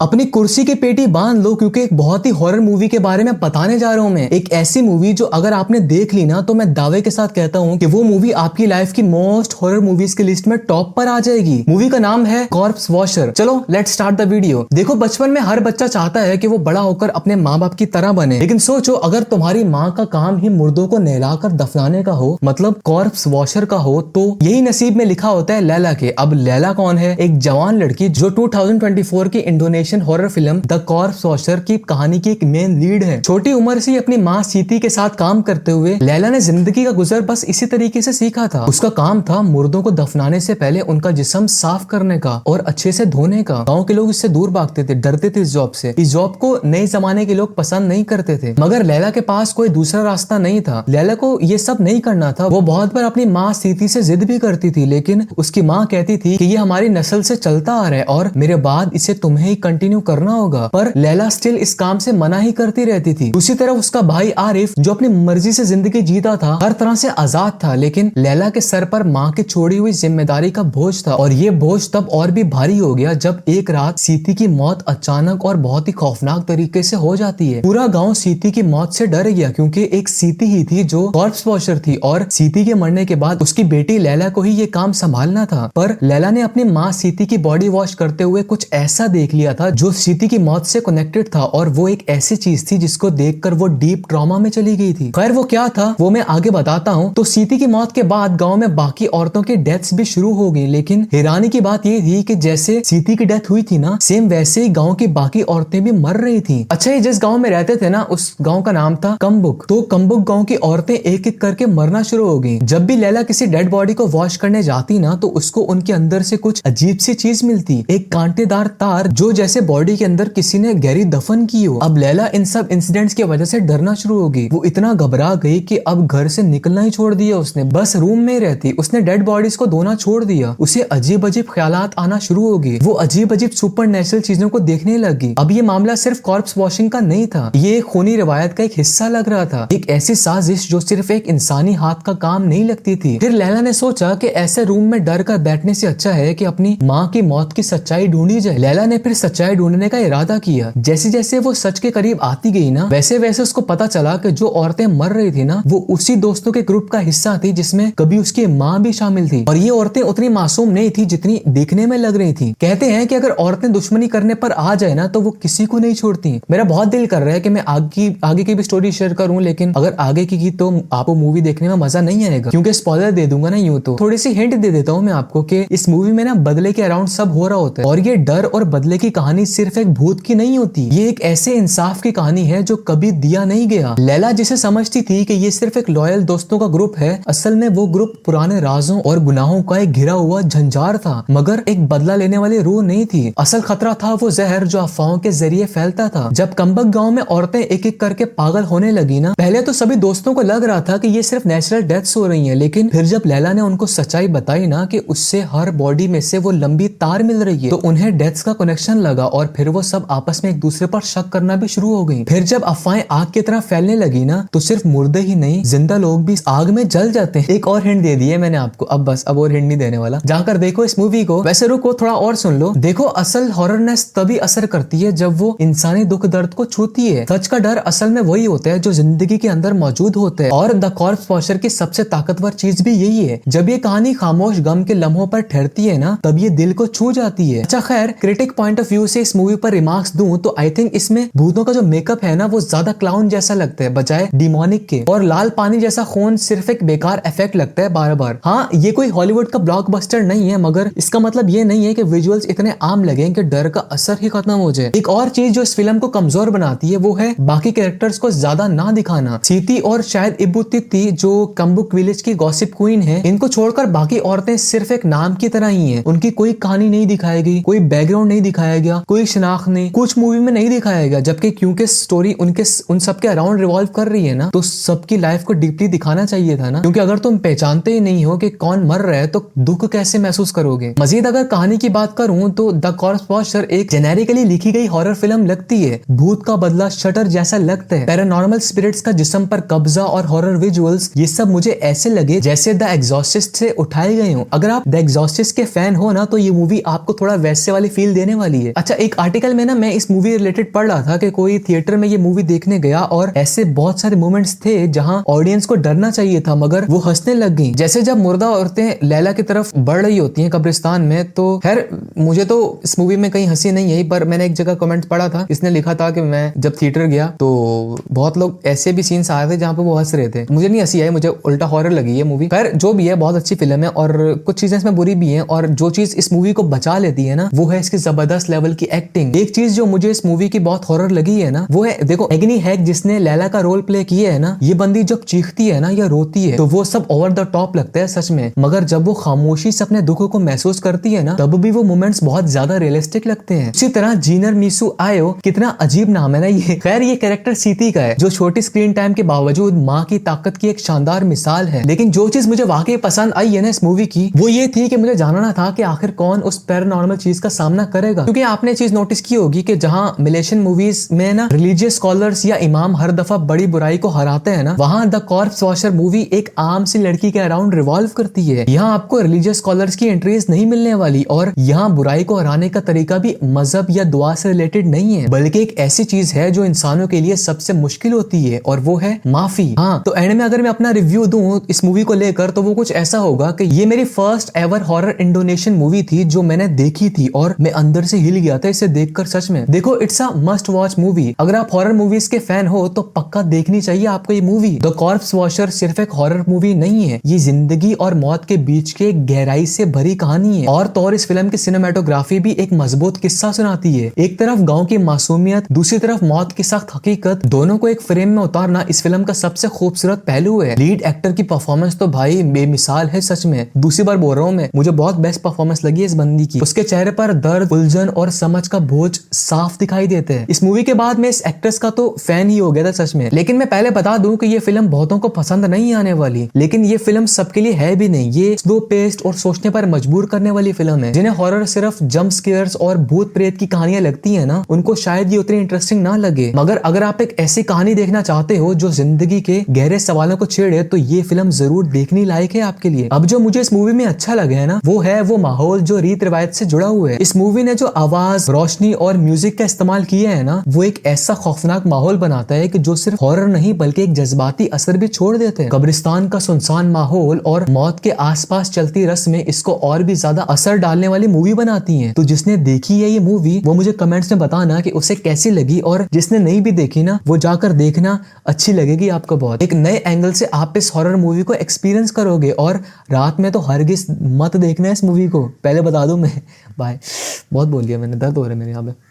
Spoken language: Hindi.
अपनी कुर्सी की पेटी बांध लो क्योंकि एक बहुत ही हॉरर मूवी के बारे में बताने जा रहा हूं मैं। एक ऐसी मूवी जो अगर आपने देख ली ना तो मैं दावे के साथ कहता हूं कि वो मूवी आपकी लाइफ की मोस्ट हॉरर मूवीज की लिस्ट में टॉप पर आ जाएगी। मूवी का नाम है कॉर्प्स वॉशर। चलो लेट्स स्टार्ट द वीडियो। देखो, बचपन में हर बच्चा चाहता है कि वो बड़ा होकर अपने माँ बाप की तरह बने, लेकिन सोचो अगर तुम्हारी माँ का काम ही मुर्दों को नहलाकर दफनाने का हो, मतलब कॉर्प्स वॉशर का हो, तो यही नसीब में लिखा होता है लैला के। अब लैला कौन है? एक जवान लड़की जो 2024 की Indonesian horror film the corps washer की कहानी की एक मेन लीड है। छोटी उम्र से अपनी माँ सीती के साथ काम करते हुए लैला ने जिंदगी का गुजर बस इसी तरीके से सीखा था। उसका काम था मुर्दों को दफनाने से पहले उनका जिस्म साफ करने का और अच्छे से धोने का। गांव के लोग इससे दूर भागते थे, डरते थे इस जॉब से। इस जॉब को नए जमाने के लोग पसंद नहीं करते थे, मगर लैला के पास कोई दूसरा रास्ता नहीं था। लैला को ये सब नहीं करना था। वो बहुत बार अपनी माँ सीती से जिद भी करती थी, लेकिन उसकी माँ कहती थी कि ये हमारी नस्ल से चलता आ रहा है और मेरे बाद इसे तुम्हें ही कंटिन्यू करना होगा। पर लैला स्टिल इस काम से मना ही करती रहती थी। दूसरी तरफ उसका भाई आरिफ, जो अपनी मर्जी से जिंदगी जीता था, हर तरह से आजाद था, लेकिन लैला के सर पर माँ की छोड़ी हुई जिम्मेदारी का बोझ था। और ये बोझ तब और भी भारी हो गया जब एक रात सीती की मौत अचानक और बहुत ही खौफनाक तरीके से हो जाती है। पूरा गाँव सीती की मौत से डर गया, क्योंकि एक सीती ही थी जो कॉर्प्स वॉशर थी और सीती के मरने के बाद उसकी बेटी लैला को ही ये काम संभालना था। पर लैला ने अपनी माँ सीती की बॉडी वॉश करते हुए कुछ ऐसा देख लिया था जो सीती की मौत से कनेक्टेड था, और वो एक ऐसी चीज थी जिसको देखकर वो डीप ट्रॉमा में चली गई थी। खैर वो क्या था वो मैं आगे बताता हूँ। तो सीती की मौत के बाद गांव में बाकी औरतों की डेथ्स भी शुरू हो गई, लेकिन हैरानी की बात ये थी कि जैसे सीती की डेथ हुई थी ना, सेम वैसे ही गाँव की बाकी औरतें भी मर रही थी। अच्छा, ये जिस गाँव में रहते थे ना, उस गाँव का नाम था कम्बुक। तो कम्बुक गाँव की औरतें एक एक करके मरना शुरू हो गई। जब भी लैला किसी डेड बॉडी को वॉश करने जाती ना, तो उसको उनके अंदर से कुछ अजीब सी चीज मिलती, एक कांटेदार तार, जो जैसे बॉडी के अंदर किसी ने गहरी दफन की हो। अब लैला इन सब इंसिडेंट्स की वजह से डरना शुरू हो गई। वो इतना घबरा गई कि अब घर से निकलना ही छोड़ दिया उसने, बस रूम में रहती। उसने डेड बॉडीज को धोना छोड़ दिया। उसे अजीब अजीब ख्यालात आना शुरू हो गए। वो अजीब अजीब सुपर नेचुरल चीजों को देखने लगी। अब ये मामला सिर्फ कॉर्प्स वॉशिंग का नहीं था, ये खूनी रिवायत का एक हिस्सा लग रहा था, एक ऐसी साजिश जो सिर्फ एक इंसानी हाथ का काम नहीं लगती थी। फिर लैला ने सोचा कि ऐसे रूम में डर कर बैठने से अच्छा है कि अपनी माँ की मौत की सच्चाई ढूंढी जाए। लैला ने फिर सच्चाई ढूंढने का इरादा किया। जैसे जैसे वो सच के करीब आती गई ना, वैसे वैसे उसको पता चला कि जो औरतें मर रही थी ना, वो उसी दोस्तों के ग्रुप का हिस्सा थी जिसमें कभी उसकी माँ भी शामिल थी। और ये औरतें उतनी मासूम नहीं थी जितनी दिखने में लग रही थी। कहते हैं कि अगर औरतें दुश्मनी करने पर आ जाए ना, तो वो किसी को नहीं छोड़ती। मेरा बहुत दिल कर रहा है कि मैं आगे की भी स्टोरी शेयर करूं, लेकिन अगर आगे की तो आपको मूवी देखने में मजा नहीं आएगा, क्योंकि स्पॉइलर दे दूंगा ना यूं तो। थोड़ी सी हिंट दे देता हूँ मैं आपको कि इस मूवी में ना बदले के अराउंड सब हो रहा होता है, और ये डर और बदले की कहानी सिर्फ एक भूत की नहीं होती, ये एक ऐसे इंसाफ की कहानी है जो कभी दिया नहीं गया। लैला जिसे समझती थी कि ये सिर्फ एक लॉयल दोस्तों का ग्रुप है, असल में वो ग्रुप पुराने राजों और गुनाहों का एक घिरा हुआ झंझार था, मगर एक बदला लेने वाली रूह नहीं थी। असल खतरा था वो जहर जो अफवाहों के जरिए फैलता था। जब कम्बक गांव में औरतें एक एक करके पागल होने लगी ना, पहले तो सभी दोस्तों को लग रहा था कि ये सिर्फ नेचुरल डेथ्स हो रही हैं, लेकिन फिर जब लैला ने उनको सच्चाई बताई ना कि उससे हर बॉडी में से वो लंबी तार मिल रही है, तो उन्हें डेथ्स का कनेक्शन लगा और फिर वो सब आपस में एक दूसरे पर शक करना भी शुरू हो गई। फिर जब अफवाहें आग की तरह फैलने लगी ना, तो सिर्फ मुर्दे ही नहीं, जिंदा लोग भी इस आग में जल जाते हैं। एक और हिंट दे दी है मैंने आपको, अब और हिंट नहीं देने वाला। जाकर देखो इस मूवी को। वैसे रुको, थोड़ा और सुन लो। देखो, असल हॉररनेस तभी असर करती है जब वो इंसानी दुख दर्द को छूती है। सच का डर असल में वही होता है जो जिंदगी के अंदर मौजूद होता है, और द कॉर्प्स वॉशर की सबसे ताकतवर चीज भी यही है। जब ये कहानी खामोश गम के लम्हों पर ठहरती है ना, तब ये दिल को छू जाती है। अच्छा, खैर क्रिटिक पॉइंट ऑफ व्यू से इस मूवी पर रिमार्क्स दूं तो आई थिंक इसमें भूतों का जो मेकअप है ना, वो ज्यादा क्लाउन जैसा लगता है बजाय डिमोनिक के, और लाल पानी जैसा खून सिर्फ एक बेकार इफेक्ट लगता है बार बार। हाँ, ये कोई हॉलीवुड का ब्लॉकबस्टर नहीं है, मगर इसका मतलब ये नहीं है कि विजुअल्स इतने आम लगे कि डर का असर ही खत्म हो जाए। एक और चीज जो इस फिल्म को कमजोर बनाती है वो है बाकी कैरेक्टर्स को ज्यादा ना दिखाना। सीती और शायद इब्बू तित्ती, जो कम्बुक विलेज की गॉसिप क्वीन है, इनको छोड़कर बाकी औरतें सिर्फ एक नाम की तरह ही हैं। उनकी कोई कहानी नहीं दिखाई गई, कोई बैकग्राउंड नहीं दिखाया गया, कोई शनाख्त नहीं, कुछ मूवी में नहीं दिखाया गया। जबकि क्योंकि स्टोरी उन सबके अराउंड रिवॉल्व कर रही है ना, तो सबकी लाइफ को डीपली दिखाना चाहिए था ना, क्योंकि अगर तुम पहचानते ही नहीं हो कि कौन मर रहा है तो दुख कैसे महसूस करोगे। मजीद अगर कहानी की बात करूं तो द कॉर्प्स वॉशर एक जेनेरिकली लिखी गई हॉरर फिल्म लगती है। भूत का बदला शटर जैसा लगता है, पैरानॉर्मल स्पिरिट्स का जिस्म पर कब्जा और हॉरर विजुअल्स, ये सब मुझे ऐसे लगे जैसे द एग्जॉर्सिस्ट से उठाए गए हो। अगर आप द एग्जॉर्सिस्ट के फैन हो ना, तो ये मूवी आपको थोड़ा वैसे वाली फील देने वाली है। अच्छा, एक आर्टिकल में ना मैं इस मूवी रिलेटेड पढ़ रहा था कि कोई थिएटर में ये मूवी देखने गया और ऐसे बहुत सारे मोमेंट्स थे जहां ऑडियंस को डरना चाहिए था मगर वो हंसने लग गई। जैसे जब मुर्दा औरतें लैला की तरफ बढ़ रही होती हैं कब्रिस्तान में, तो खैर मुझे तो इस मूवी में कहीं हंसी नहीं आई, पर मैंने एक जगह कमेंट पढ़ा था, इसने लिखा था कि मैं जब थिएटर गया तो बहुत लोग ऐसे भी सीन्स आए थे जहां पे वो हंस रहे थे। मुझे नहीं हंसी आई, मुझे उल्टा हॉरर लगी ये मूवी। खैर जो भी है, बहुत अच्छी फिल्म है और कुछ चीजें इसमें बुरी भी हैं, और जो चीज इस मूवी को बचा लेती है ना वो है इसकी जबरदस्त लेवल की एक्टिंग। एक चीज जो मुझे इस मूवी की बहुत हॉरर लगी है ना वो है, देखो एग्नी हैग जिसने लैला का रोल प्ले किया है ना, ये बंदी जब चीखती है ना या रोती है तो वो सब ओवर द टॉप लगता है सच में, मगर जब वो खामोशी से अपने दुखों को महसूस करती है ना तब भी वो मोमेंट्स बहुत ज्यादा रियलिस्टिक लगते हैं। इसी तरह जीनर मीसू आयो, कितना अजीब नाम है ना ये। खैर ये कैरेक्टर सीती का है जो छोटी स्क्रीन टाइम के बावजूद माँ की ताकत की एक शानदार मिसाल है। लेकिन जो चीज मुझे वाकई पसंद आई है ना इस मूवी की वो ये थी कि मुझे जानना था कि आखिर कौन उस पैरानॉर्मल चीज का सामना करेगा, क्योंकि आपने चीज नोटिस की होगी कि जहां मलेशियन मूवीज में ना रिलीजियस स्कॉलर्स या इमाम हर दफा बड़ी बुराई को हराते हैं ना, वहां द कॉर्प्स वॉशर मूवी एक आम सी लड़की के अराउंड रिवॉल्व करती है। यहाँ आपको रिलीजियस स्कॉलर्स की एंट्रीज नहीं मिलने वाली और यहाँ बुराई को हराने का तरीका भी मजहब या दुआ से रिलेटेड नहीं है, बल्कि एक ऐसी चीज है जो इंसानों के लिए सबसे मुश्किल होती है और वो है माफी। हाँ, तो एंड में अगर मैं अपना रिव्यू दूं इस मूवी को लेकर तो वो कुछ ऐसा होगा कि ये मेरी first ever horror Indonesian movie थी जो मैंने देखी थी और मैं अंदर से हिल गया था इसे देखकर। सच में देखो, it's a must watch movie. अगर आप हॉरर मूवीज के फैन हो तो पक्का देखनी चाहिए आपको ये मूवी। द कॉर्प्स वॉशर सिर्फ एक हॉरर मूवी नहीं है, ये जिंदगी और मौत के बीच के गहराई से भरी कहानी है। और तो और इस फिल्म की सिनेमेटोग्राफी भी एक मजबूत किस्सा सुनाती है। एक तरफ गांव की मासूमियत, दूसरी तरफ मौत की सख्त हकीकत, दोनों को एक फ्रेम में उतारना इस फिल्म का सबसे खूबसूरत पहलू है। लीड एक्टर की परफॉर्मेंस तो भाई बेमिसाल है सच में। दूसरी बार बोल रहा हूँ मैं, मुझे बहुत बेस्ट परफॉर्मेंस लगी है इस बंदी की। उसके चेहरे पर दर्द, उलझन और समझ का बोझ साफ दिखाई देते हैं। इस मूवी के बाद मैं इस एक्ट्रेस का तो फैन ही हो गया था सच में। लेकिन मैं पहले बता दूं कि ये फिल्म बहुतों को पसंद नहीं आने वाली, लेकिन ये फिल्म सबके लिए है भी नहीं। ये स्लो पेस्ड और सोचने पर मजबूर करने वाली फिल्म है। जिन्हें हॉरर सिर्फ जंप स्केयर्स और भूत प्रेत की कहानियां लगती है ना, उनको शायद ये उतनी इंटरेस्टिंग ना लगे, मगर अगर आप एक ऐसी कहानी देखना चाहते हो जो जिंदगी के गहरे सवालों को छेड़े तो ये फिल्म जरूर देखने लायक है आपके लिए। अब जो मुझे इस मूवी में अच्छा लगा है ना वो है वो माहौल जो रीत रिवायत से जुड़ा हुआ है। इस मूवी ने जो आवाज, रोशनी और म्यूजिक का इस्तेमाल किया है ना वो एक ऐसा खौफनाक माहौल बनाता है कि जो सिर्फ हॉरर नहीं बल्कि एक जज्बाती असर भी छोड़ देते हैं। कब्रिस्तान का सुनसान माहौल और मौत के आसपास चलती रस्में इसको और भी ज्यादा असर डालने वाली मूवी बनाती हैं। तो जिसने देखी है ये मूवी वो मुझे कमेंट्स में बताना कि उसे कैसी लगी, और जिसने नहीं भी देखी ना वो जाकर देखना, अच्छी लगेगी आपको बहुत। एक नए एंगल से आप इस हॉरर मूवी को एक्सपीरियंस करोगे। और रात में तो हरगिज मत देखना है इस मूवी को, पहले बता दूं मैं। बाय, बहुत बोल दिया मैंने, दर्द हो रहा है मेरे यहाँ पे।